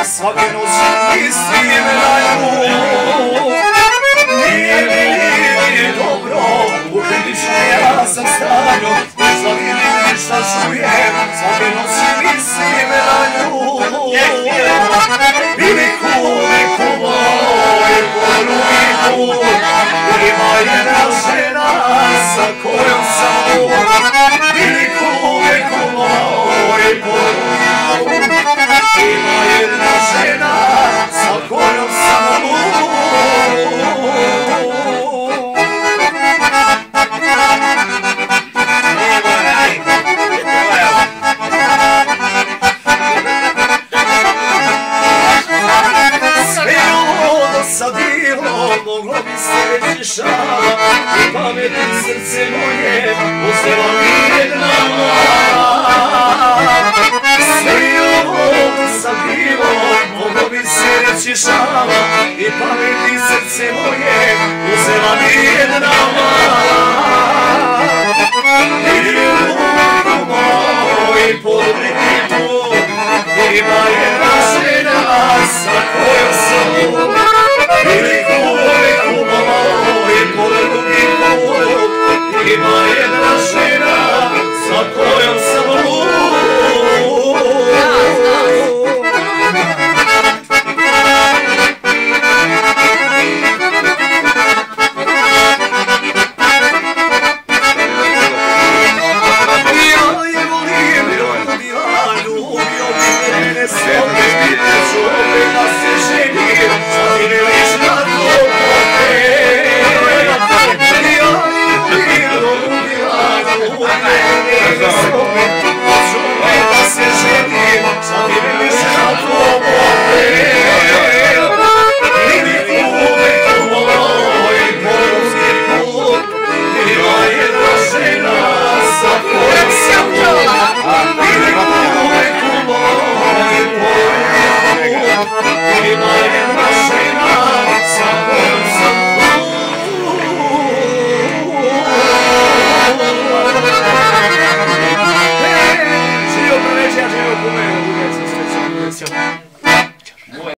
svake noći mislim na nju. Nije mi dobro, uključno ja sam stanju, ništa vidim, ništa čujem, svake noći mislim na nju. Biliku moj, polubi put, ima jedna žena sa kojom sam lud. Biliku moj, polubi put, ima jedna žena sa kojom sam lud. Moglo bi se reći šala i pameti srce moje uzela mi jedna mlad. Sve ovo sam bilo, moglo bi se reći šala i pameti srce moje uzela mi jedna mlad. I ljubu moj podvrti put, ima jedna žena sa kojom sam lud. Biliku moj, polubi put, ima